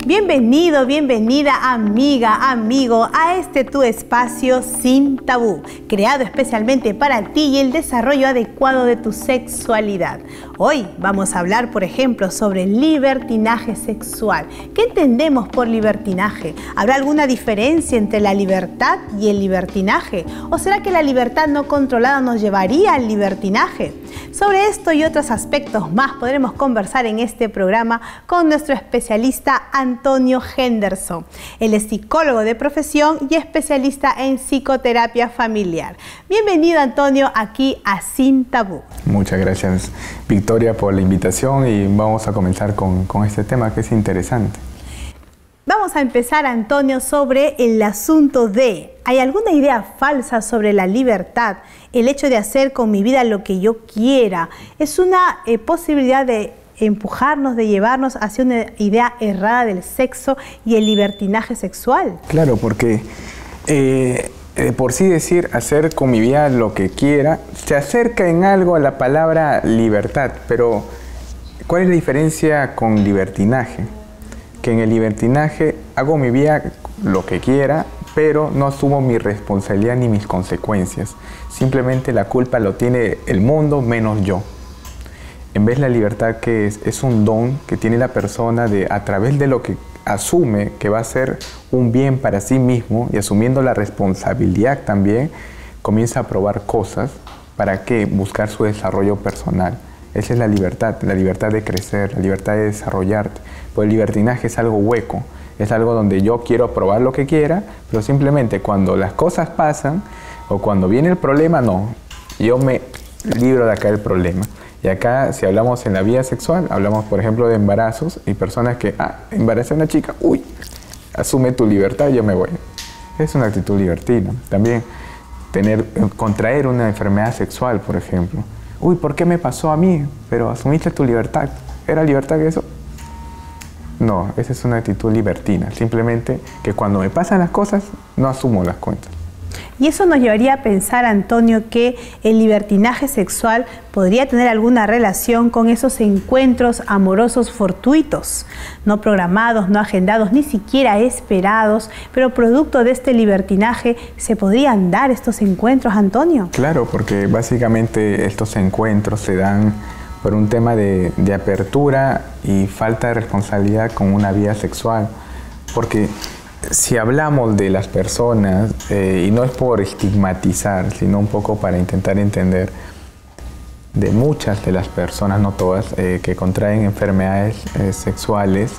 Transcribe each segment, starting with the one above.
Bienvenido, bienvenida, amiga, amigo, a este tu espacio sin tabú, creado especialmente para ti y el desarrollo adecuado de tu sexualidad. Hoy vamos a hablar, por ejemplo, sobre libertinaje sexual. ¿Qué entendemos por libertinaje? ¿Habrá alguna diferencia entre la libertad y el libertinaje? ¿O será que la libertad no controlada nos llevaría al libertinaje? Sobre esto y otros aspectos más podremos conversar en este programa con nuestro especialista Antonio Henderson. Él es psicólogo de profesión y especialista en psicoterapia familiar. Bienvenido, Antonio, aquí a Sin Tabú. Muchas gracias, Victoria, por la invitación y vamos a comenzar con este tema que es interesante. Vamos a empezar, Antonio, sobre el asunto de: ¿hay alguna idea falsa sobre la libertad? El hecho de hacer con mi vida lo que yo quiera es una posibilidad de empujarnos, de llevarnos hacia una idea errada del sexo y el libertinaje sexual. Claro, porque por sí decir hacer con mi vida lo que quiera se acerca en algo a la palabra libertad, pero ¿cuál es la diferencia con libertinaje? Que en el libertinaje hago mi vida lo que quiera, pero no asumo mi responsabilidad ni mis consecuencias. Simplemente la culpa lo tiene el mundo menos yo. En vez de la libertad, que es un don que tiene la persona de, a través de lo que asume que va a ser un bien para sí mismo y asumiendo la responsabilidad también, comienza a probar cosas para que buscar su desarrollo personal. Esa es la libertad de crecer, la libertad de desarrollarte. Pues el libertinaje es algo hueco, es algo donde yo quiero probar lo que quiera, pero simplemente cuando las cosas pasan o cuando viene el problema, no, yo me libro de acá el problema. Y acá, si hablamos en la vida sexual, hablamos por ejemplo de embarazos y personas que, embaracé a una chica, uy, asume tu libertad, yo me voy. Es una actitud libertina. También contraer una enfermedad sexual, por ejemplo. Uy, ¿por qué me pasó a mí? Pero asumiste tu libertad. ¿Era libertad que eso? No, esa es una actitud libertina. Simplemente que cuando me pasan las cosas, no asumo las cuentas. Y eso nos llevaría a pensar, Antonio, que el libertinaje sexual podría tener alguna relación con esos encuentros amorosos fortuitos, no programados, no agendados, ni siquiera esperados, pero producto de este libertinaje, ¿se podrían dar estos encuentros, Antonio? Claro, porque básicamente estos encuentros se dan por un tema de apertura y falta de responsabilidad con una vida sexual. Porque si hablamos de las personas, y no es por estigmatizar, sino un poco para intentar entender, de muchas de las personas, no todas, que contraen enfermedades sexuales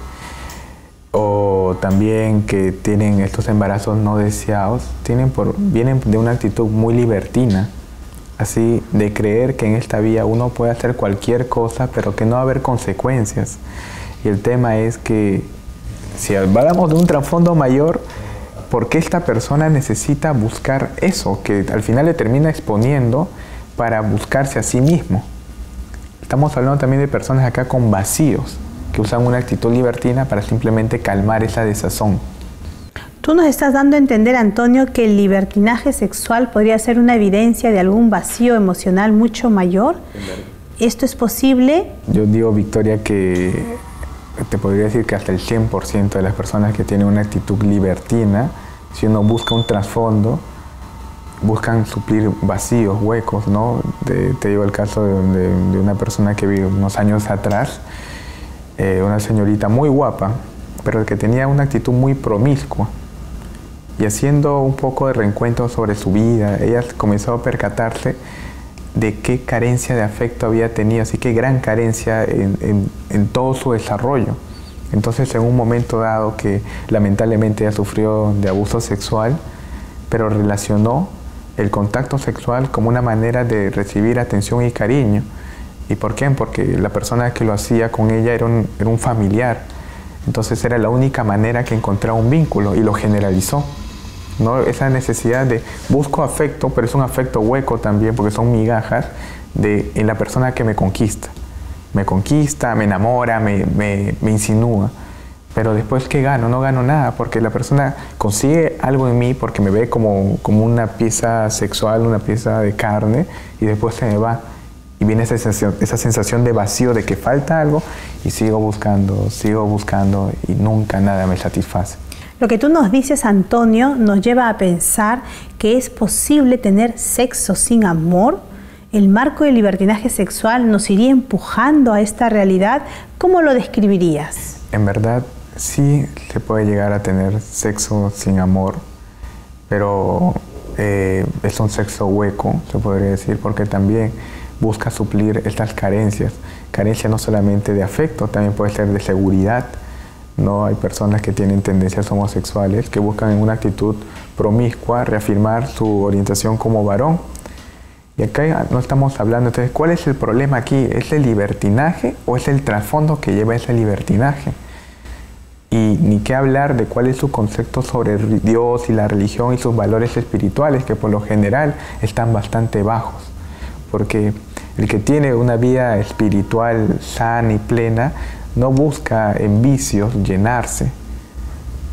o también que tienen estos embarazos no deseados, vienen de una actitud muy libertina, así de creer que en esta vida uno puede hacer cualquier cosa, pero que no va a haber consecuencias. Y el tema es que si hablamos de un trasfondo mayor, ¿por qué esta persona necesita buscar eso que al final le termina exponiendo para buscarse a sí mismo? Estamos hablando también de personas acá con vacíos, que usan una actitud libertina para simplemente calmar esa desazón. Tú nos estás dando a entender, Antonio, que el libertinaje sexual podría ser una evidencia de algún vacío emocional mucho mayor. ¿Esto es posible? Yo digo, Victoria, que te podría decir que hasta el 100% de las personas que tienen una actitud libertina, si uno busca un trasfondo, buscan suplir vacíos, huecos, ¿no? Te digo el caso de una persona que vi unos años atrás, una señorita muy guapa, pero que tenía una actitud muy promiscua. Y haciendo un poco de reencuentro sobre su vida, ella comenzó a percatarse de qué carencia de afecto había tenido, así que gran carencia en todo su desarrollo. Entonces, en un momento dado que lamentablemente ella sufrió de abuso sexual, pero relacionó el contacto sexual como una manera de recibir atención y cariño. ¿Y por qué? Porque la persona que lo hacía con ella era un familiar. Entonces era la única manera que encontraba un vínculo y lo generalizó, ¿no? Esa necesidad de busco afecto, pero es un afecto hueco también, porque son migajas en la persona que me conquista. Me conquista, me enamora, me insinúa. Pero después, ¿qué gano? No gano nada, porque la persona consigue algo en mí porque me ve como una pieza sexual, una pieza de carne, y después se me va. Y viene esa sensación de vacío, de que falta algo, y sigo buscando y nunca nada me satisface. Lo que tú nos dices, Antonio, nos lleva a pensar que es posible tener sexo sin amor. ¿El marco del libertinaje sexual nos iría empujando a esta realidad? ¿Cómo lo describirías? En verdad, sí se puede llegar a tener sexo sin amor, pero es un sexo hueco, se podría decir, porque también busca suplir estas carencias no solamente de afecto, también puede ser de seguridad. No hay personas que tienen tendencias homosexuales que buscan en una actitud promiscua reafirmar su orientación como varón. Y acá no estamos hablando, entonces, ¿cuál es el problema aquí? ¿Es el libertinaje o es el trasfondo que lleva ese libertinaje? Y ni qué hablar de cuál es su concepto sobre Dios y la religión y sus valores espirituales, que por lo general están bastante bajos. Porque el que tiene una vida espiritual sana y plena no busca en vicios llenarse,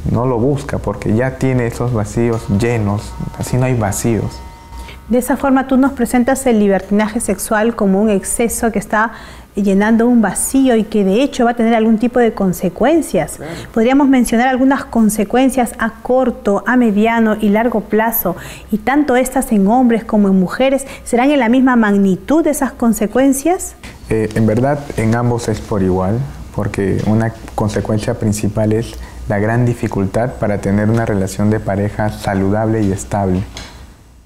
no lo busca porque ya tiene esos vacíos llenos, así no hay vacíos. De esa forma tú nos presentas el libertinaje sexual como un exceso que está llenando un vacío y que de hecho va a tener algún tipo de consecuencias. Claro. Podríamos mencionar algunas consecuencias a corto, a mediano y largo plazo, y tanto estas en hombres como en mujeres, ¿serán en la misma magnitud de esas consecuencias? En verdad en ambos es por igual, porque una consecuencia principal es la gran dificultad para tener una relación de pareja saludable y estable.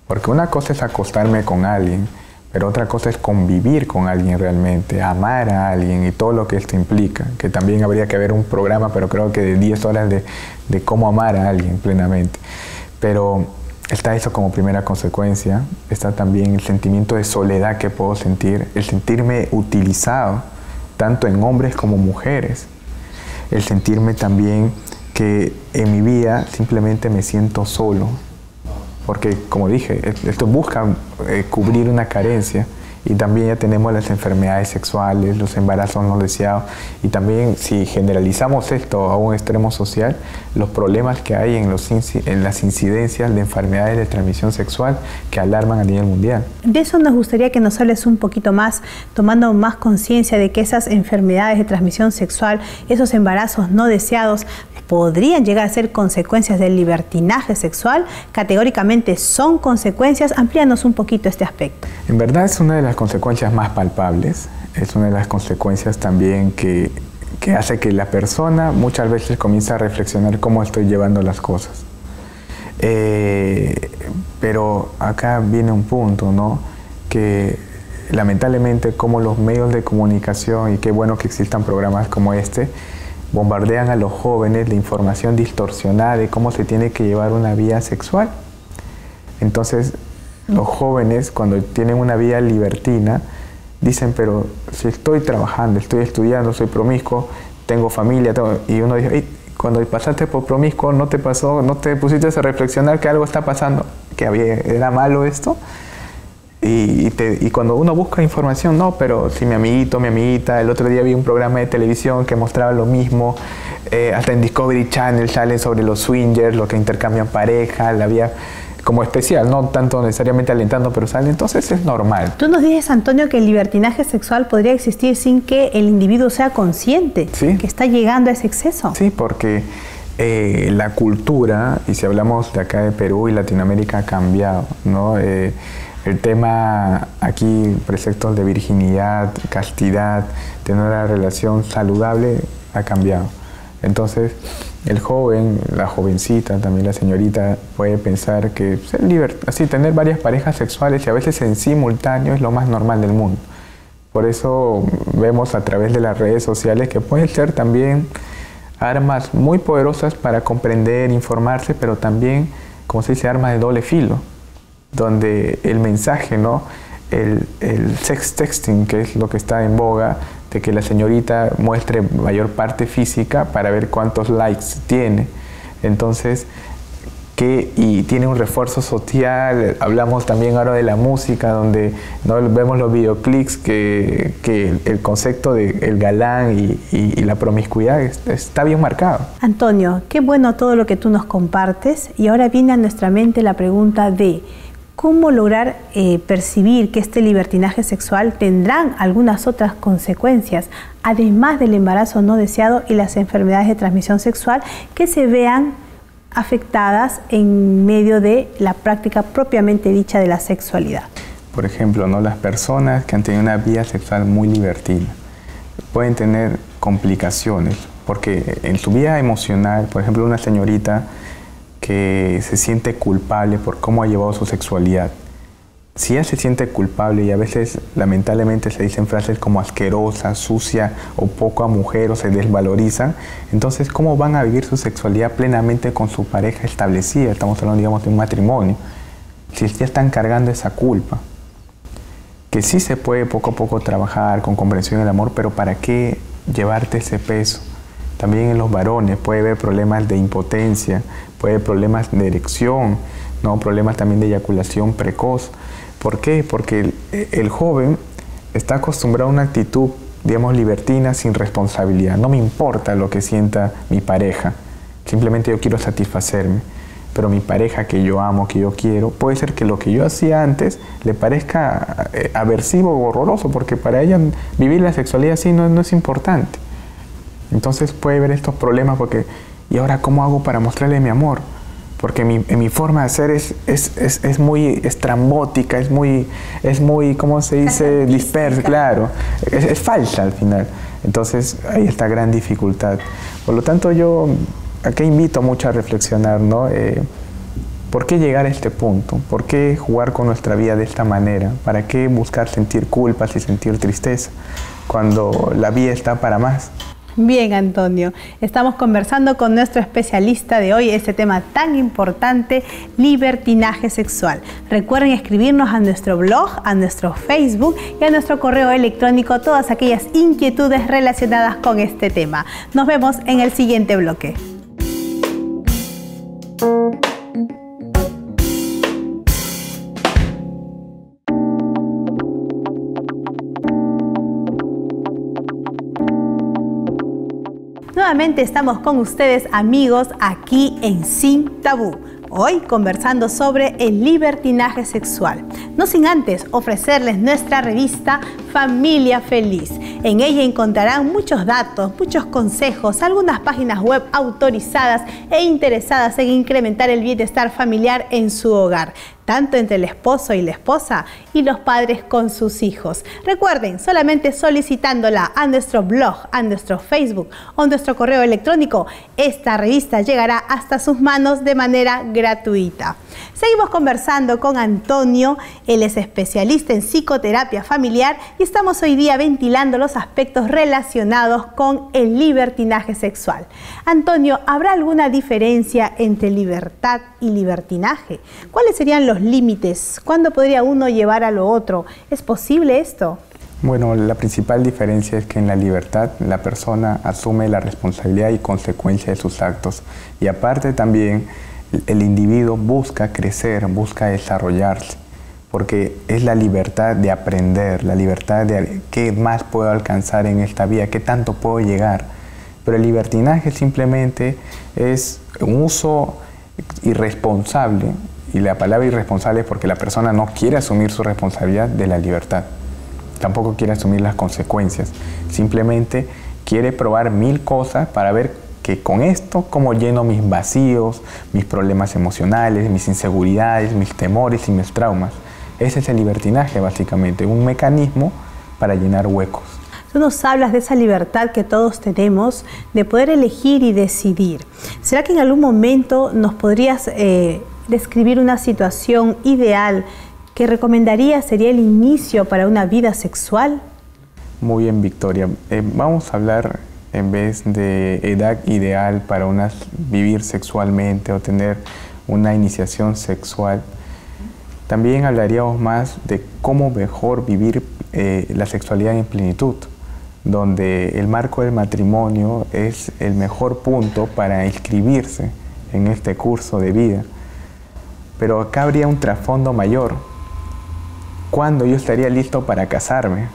Porque una cosa es acostarme con alguien, pero otra cosa es convivir con alguien realmente, amar a alguien y todo lo que esto implica, que también habría que haber un programa, pero creo que de 10 horas de cómo amar a alguien plenamente. Pero está eso como primera consecuencia, está también el sentimiento de soledad que puedo sentir, el sentirme utilizado, tanto en hombres como mujeres, el sentirme también que en mi vida simplemente me siento solo. Porque, como dije, esto busca cubrir una carencia, y también ya tenemos las enfermedades sexuales, los embarazos no deseados, y también si generalizamos esto a un extremo social, los problemas que hay en las incidencias de enfermedades de transmisión sexual que alarman a nivel mundial. De eso nos gustaría que nos hables un poquito más, tomando más conciencia de que esas enfermedades de transmisión sexual, esos embarazos no deseados, podrían llegar a ser consecuencias del libertinaje sexual. Categóricamente son consecuencias. Amplíanos un poquito este aspecto. En verdad es una de las consecuencias más palpables, es una de las consecuencias también que hace que la persona muchas veces comienza a reflexionar cómo estoy llevando las cosas. Pero acá viene un punto, ¿no? Que lamentablemente como los medios de comunicación, y qué bueno que existan programas como este, bombardean a los jóvenes la información distorsionada de cómo se tiene que llevar una vida sexual. Entonces, los jóvenes, cuando tienen una vida libertina, dicen, pero si estoy trabajando, estoy estudiando, soy promiscuo, tengo familia, y uno dice, cuando pasaste por promiscuo, ¿no te pasó, no te pusiste a reflexionar que algo está pasando, que era malo esto? Y cuando uno busca información, no, pero si mi amiguito, mi amiguita, el otro día vi un programa de televisión que mostraba lo mismo, hasta en Discovery Channel salen sobre los swingers, los que intercambian pareja, la vida como especial, no tanto necesariamente alentando, pero sale, entonces es normal. Tú nos dices, Antonio, que el libertinaje sexual podría existir sin que el individuo sea consciente, ¿sí?, que está llegando a ese exceso. Sí, porque la cultura, y si hablamos de acá de Perú y Latinoamérica, ha cambiado, ¿no? El tema aquí, preceptos de virginidad, castidad, tener una relación saludable, ha cambiado. Entonces, el joven, la jovencita, también la señorita, puede pensar que así, tener varias parejas sexuales y a veces en simultáneo es lo más normal del mundo. Por eso vemos a través de las redes sociales que pueden ser también armas muy poderosas para comprender, informarse, pero también, como se dice, armas de doble filo, donde el mensaje, ¿no? El sex texting, que es lo que está en boga, de que la señorita muestre mayor parte física para ver cuántos likes tiene. Entonces, y tiene un refuerzo social. Hablamos también ahora de la música, donde no vemos los videoclips, que el concepto del galán y la promiscuidad está bien marcado. Antonio, qué bueno todo lo que tú nos compartes, y ahora viene a nuestra mente la pregunta de ¿cómo lograr percibir que este libertinaje sexual tendrán algunas otras consecuencias, además del embarazo no deseado y las enfermedades de transmisión sexual que se vean afectadas en medio de la práctica propiamente dicha de la sexualidad? Por ejemplo, ¿no? Las personas que han tenido una vida sexual muy libertina pueden tener complicaciones, porque en su vida emocional, por ejemplo, una señorita que se siente culpable por cómo ha llevado su sexualidad. Si ella se siente culpable y a veces lamentablemente se dicen frases como asquerosa, sucia o poco a mujer o se desvalorizan, entonces ¿cómo van a vivir su sexualidad plenamente con su pareja establecida? Estamos hablando, digamos, de un matrimonio. Si ya están cargando esa culpa, que sí se puede poco a poco trabajar con comprensión y el amor, pero ¿para qué llevarte ese peso? También en los varones puede haber problemas de impotencia, puede haber problemas de erección, ¿no? Problemas también de eyaculación precoz. ¿Por qué? Porque el joven está acostumbrado a una actitud, digamos, libertina, sin responsabilidad. No me importa lo que sienta mi pareja, simplemente yo quiero satisfacerme. Pero mi pareja que yo amo, que yo quiero, puede ser que lo que yo hacía antes le parezca aversivo o horroroso, porque para ella vivir la sexualidad así no es importante. Entonces puede haber estos problemas porque, ¿y ahora cómo hago para mostrarle mi amor? Porque mi forma de hacer es muy estrambótica, es muy, ¿cómo se dice? Dispersa, claro. Es falsa al final. Entonces ahí está gran dificultad. Por lo tanto yo aquí invito mucho a reflexionar, ¿no? ¿Por qué llegar a este punto? ¿Por qué jugar con nuestra vida de esta manera? ¿Para qué buscar sentir culpas y sentir tristeza cuando la vida está para más? Bien, Antonio, estamos conversando con nuestro especialista de hoy, este tema tan importante, libertinaje sexual. Recuerden escribirnos a nuestro blog, a nuestro Facebook y a nuestro correo electrónico todas aquellas inquietudes relacionadas con este tema. Nos vemos en el siguiente bloque. Nuevamente estamos con ustedes, amigos, aquí en Sin Tabú. Hoy conversando sobre el libertinaje sexual. No sin antes ofrecerles nuestra revista Familia Feliz. En ella encontrarán muchos datos, muchos consejos, algunas páginas web autorizadas e interesadas en incrementar el bienestar familiar en su hogar, tanto entre el esposo y la esposa y los padres con sus hijos. Recuerden, solamente solicitándola a nuestro blog, a nuestro Facebook o nuestro correo electrónico, esta revista llegará hasta sus manos de manera gratuita. Seguimos conversando con Antonio, él es especialista en psicoterapia familiar y estamos hoy día ventilando los aspectos relacionados con el libertinaje sexual. Antonio, ¿habrá alguna diferencia entre libertad y libertinaje? ¿Cuáles serían los límites? ¿Cuándo podría uno llevar a lo otro? ¿Es posible esto? Bueno, la principal diferencia es que en la libertad la persona asume la responsabilidad y consecuencia de sus actos. Y aparte también el individuo busca crecer, busca desarrollarse, porque es la libertad de aprender, la libertad de qué más puedo alcanzar en esta vida, qué tanto puedo llegar. Pero el libertinaje simplemente es un uso irresponsable, y la palabra irresponsable es porque la persona no quiere asumir su responsabilidad de la libertad, tampoco quiere asumir las consecuencias, simplemente quiere probar 1000 cosas para ver que con esto cómo lleno mis vacíos, mis problemas emocionales, mis inseguridades, mis temores y mis traumas. Ese es el libertinaje básicamente, un mecanismo para llenar huecos. Tú nos hablas de esa libertad que todos tenemos de poder elegir y decidir. ¿Será que en algún momento nos podrías describir una situación ideal que recomendarías sería el inicio para una vida sexual? Muy bien, Victoria. Vamos a hablar, en vez de edad ideal para vivir sexualmente o tener una iniciación sexual, también hablaríamos más de cómo mejor vivir la sexualidad en plenitud, donde el marco del matrimonio es el mejor punto para inscribirse en este curso de vida. Pero acá habría un trasfondo mayor. ¿Cuándo yo estaría listo para casarme?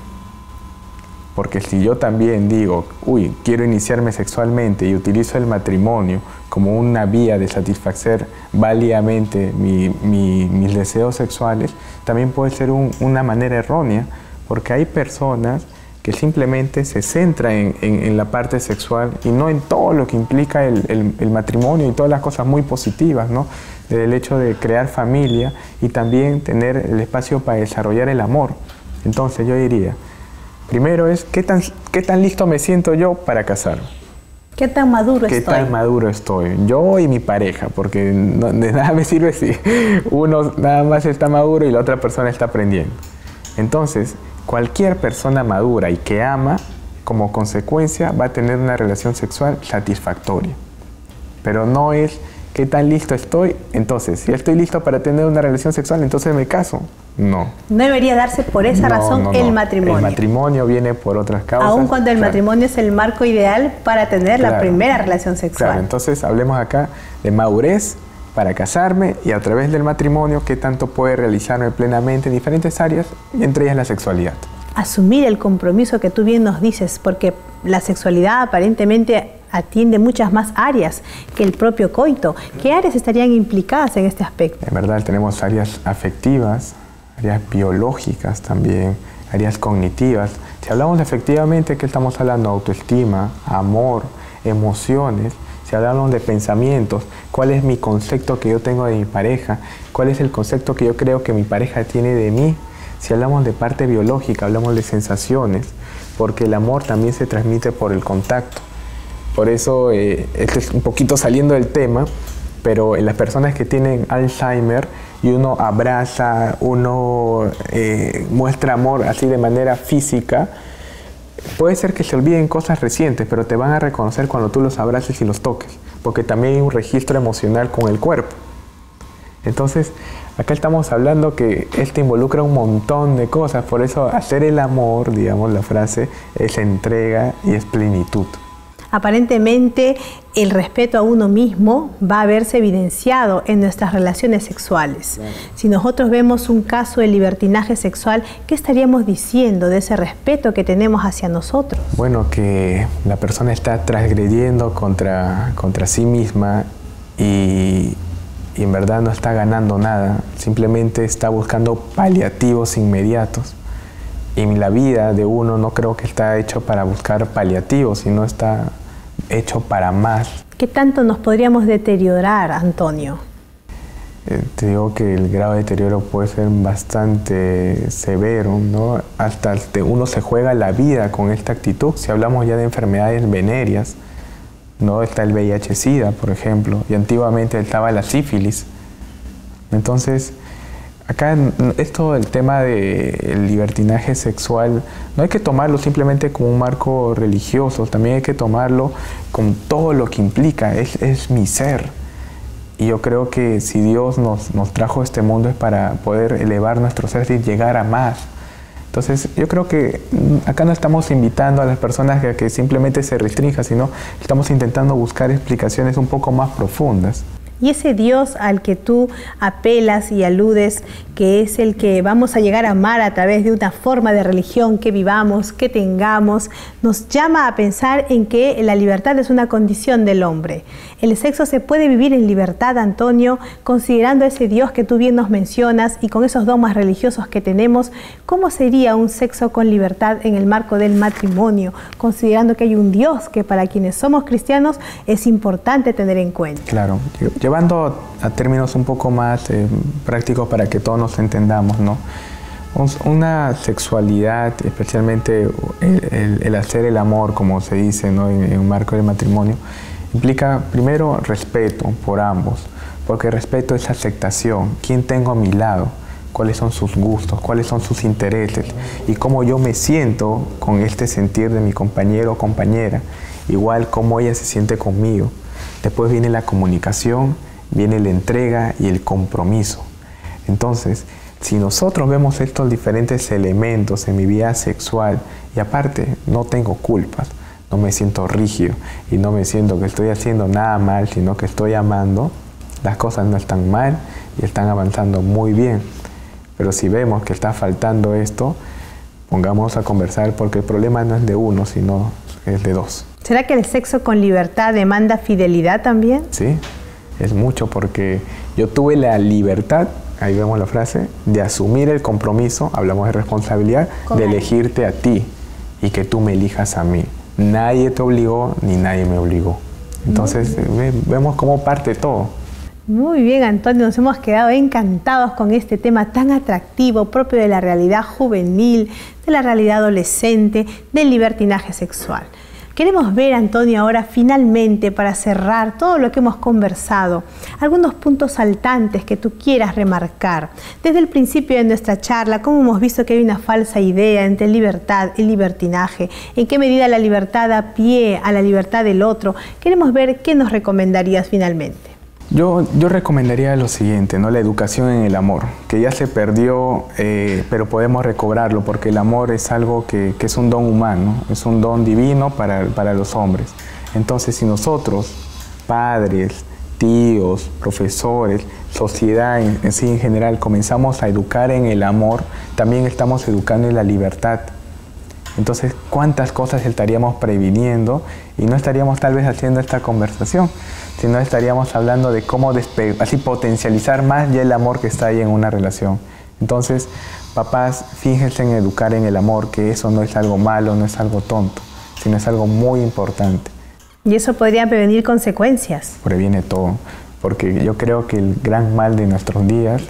Porque si yo también digo, uy, quiero iniciarme sexualmente y utilizo el matrimonio como una vía de satisfacer válidamente mis deseos sexuales, también puede ser una manera errónea, porque hay personas que simplemente se centran en la parte sexual y no en todo lo que implica el matrimonio y todas las cosas muy positivas, ¿no? Del hecho de crear familia y también tener el espacio para desarrollar el amor. Entonces yo diría, primero es, ¿qué tan listo me siento yo para casarme? ¿Qué tan maduro estoy? ¿Qué tan maduro estoy? Yo y mi pareja, porque de nada me sirve si uno nada más está maduro y la otra persona está aprendiendo. Entonces, cualquier persona madura y que ama, como consecuencia, va a tener una relación sexual satisfactoria. Pero no es qué tan listo estoy. Entonces, si estoy listo para tener una relación sexual, entonces me caso. No. No debería darse por esa razón el matrimonio. El matrimonio viene por otras causas. Aun cuando el matrimonio es el marco ideal para tener la primera relación sexual. Claro, entonces hablemos acá de madurez para casarme y a través del matrimonio, qué tanto puede realizarme plenamente en diferentes áreas, entre ellas la sexualidad. Asumir el compromiso que tú bien nos dices, porque la sexualidad aparentemente atiende muchas más áreas que el propio coito. ¿Qué áreas estarían implicadas en este aspecto? En verdad tenemos áreas afectivas, áreas biológicas también, áreas cognitivas. Si hablamos de efectivamente, ¿qué estamos hablando? Autoestima, amor, emociones. Si hablamos de pensamientos, ¿cuál es mi concepto que yo tengo de mi pareja? ¿Cuál es el concepto que yo creo que mi pareja tiene de mí? Si hablamos de parte biológica, hablamos de sensaciones, porque el amor también se transmite por el contacto. Por eso, esto es un poquito saliendo del tema, pero en las personas que tienen Alzheimer y uno abraza, uno muestra amor así de manera física, puede ser que se olviden cosas recientes, pero te van a reconocer cuando tú los abraces y los toques, porque también hay un registro emocional con el cuerpo. Entonces, acá estamos hablando que esto involucra un montón de cosas, por eso hacer el amor, digamos, la frase, es entrega y es plenitud. Aparentemente, el respeto a uno mismo va a verse evidenciado en nuestras relaciones sexuales. Claro. Si nosotros vemos un caso de libertinaje sexual, ¿qué estaríamos diciendo de ese respeto que tenemos hacia nosotros? Bueno, que la persona está transgrediendo contra sí misma y en verdad no está ganando nada, simplemente está buscando paliativos inmediatos. Y la vida de uno no creo que está hecho para buscar paliativos, sino está hecho para más. ¿Qué tanto nos podríamos deteriorar, Antonio? Te digo que el grado de deterioro puede ser bastante severo, ¿no? Hasta uno se juega la vida con esta actitud. Si hablamos ya de enfermedades venéreas, ¿no? Está el VIH-Sida, por ejemplo, y antiguamente estaba la sífilis. Entonces, acá esto del tema del libertinaje sexual, no hay que tomarlo simplemente como un marco religioso, también hay que tomarlo con todo lo que implica, es mi ser. Y yo creo que si Dios nos trajo a este mundo es para poder elevar nuestro ser y llegar a más. Entonces yo creo que acá no estamos invitando a las personas a que simplemente se restrinjan, sino estamos intentando buscar explicaciones un poco más profundas. Y ese Dios al que tú apelas y aludes, que es el que vamos a llegar a amar a través de una forma de religión que vivamos, que tengamos, nos llama a pensar en que la libertad es una condición del hombre. El sexo se puede vivir en libertad, Antonio, considerando ese Dios que tú bien nos mencionas y con esos dogmas religiosos que tenemos. ¿Cómo sería un sexo con libertad en el marco del matrimonio, considerando que hay un Dios que para quienes somos cristianos es importante tener en cuenta? Claro. Llevando a términos un poco más prácticos para que todos nos entendamos, ¿no? Una sexualidad, especialmente el hacer el amor, como se dice, ¿no? en un marco del matrimonio, implica primero respeto por ambos, porque respeto es aceptación. ¿Quién tengo a mi lado? ¿Cuáles son sus gustos? ¿Cuáles son sus intereses? Y cómo yo me siento con este sentir de mi compañero o compañera, igual cómo ella se siente conmigo. Después viene la comunicación, viene la entrega y el compromiso. Entonces, si nosotros vemos estos diferentes elementos en mi vida sexual y aparte no tengo culpas, no me siento rígido y no me siento que estoy haciendo nada mal, sino que estoy amando, las cosas no están mal y están avanzando muy bien. Pero si vemos que está faltando esto, pongamos a conversar, porque el problema no es de uno, sino es de dos. ¿Será que el sexo con libertad demanda fidelidad también? Sí, es mucho, porque yo tuve la libertad, ahí vemos la frase, de asumir el compromiso, hablamos de responsabilidad, de elegirte a ti y que tú me elijas a mí. Nadie te obligó ni nadie me obligó. Entonces vemos cómo parte todo. Muy bien, Antonio, nos hemos quedado encantados con este tema tan atractivo, propio de la realidad juvenil, de la realidad adolescente, del libertinaje sexual. Queremos ver, Antonio, ahora finalmente, para cerrar todo lo que hemos conversado, algunos puntos saltantes que tú quieras remarcar. Desde el principio de nuestra charla, cómo hemos visto que hay una falsa idea entre libertad y libertinaje, en qué medida la libertad da pie a la libertad del otro. Queremos ver qué nos recomendarías finalmente. Yo recomendaría lo siguiente, ¿no? La educación en el amor, que ya se perdió, pero podemos recobrarlo, porque el amor es algo que es un don humano, es un don divino para los hombres. Entonces, si nosotros, padres, tíos, profesores, sociedad en general, comenzamos a educar en el amor, también estamos educando en la libertad. Entonces, ¿cuántas cosas estaríamos previniendo? Y no estaríamos tal vez haciendo esta conversación, sino estaríamos hablando de cómo así potencializar más ya el amor que está ahí en una relación. Entonces, papás, fíjense en educar en el amor, que eso no es algo malo, no es algo tonto, sino es algo muy importante. Y eso podría prevenir consecuencias. Previene todo, porque yo creo que el gran mal de nuestros días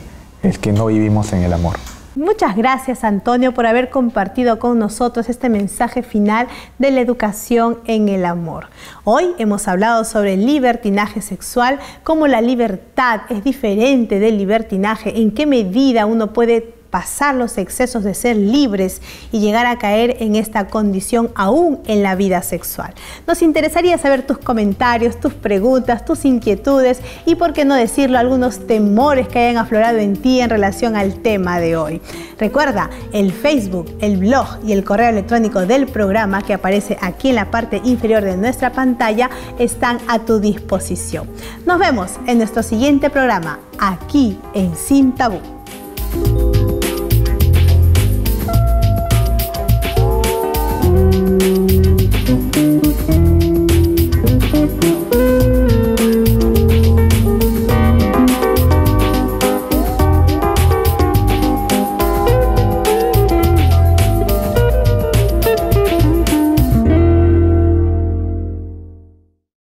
es que no vivimos en el amor. Muchas gracias, Antonio, por haber compartido con nosotros este mensaje final de la educación en el amor. Hoy hemos hablado sobre el libertinaje sexual, cómo la libertad es diferente del libertinaje, en qué medida uno puede pasar los excesos de ser libres y llegar a caer en esta condición aún en la vida sexual. Nos interesaría saber tus comentarios, tus preguntas, tus inquietudes y, por qué no decirlo, algunos temores que hayan aflorado en ti en relación al tema de hoy. Recuerda, el Facebook, el blog y el correo electrónico del programa que aparece aquí en la parte inferior de nuestra pantalla están a tu disposición. Nos vemos en nuestro siguiente programa, aquí en Sin Tabú.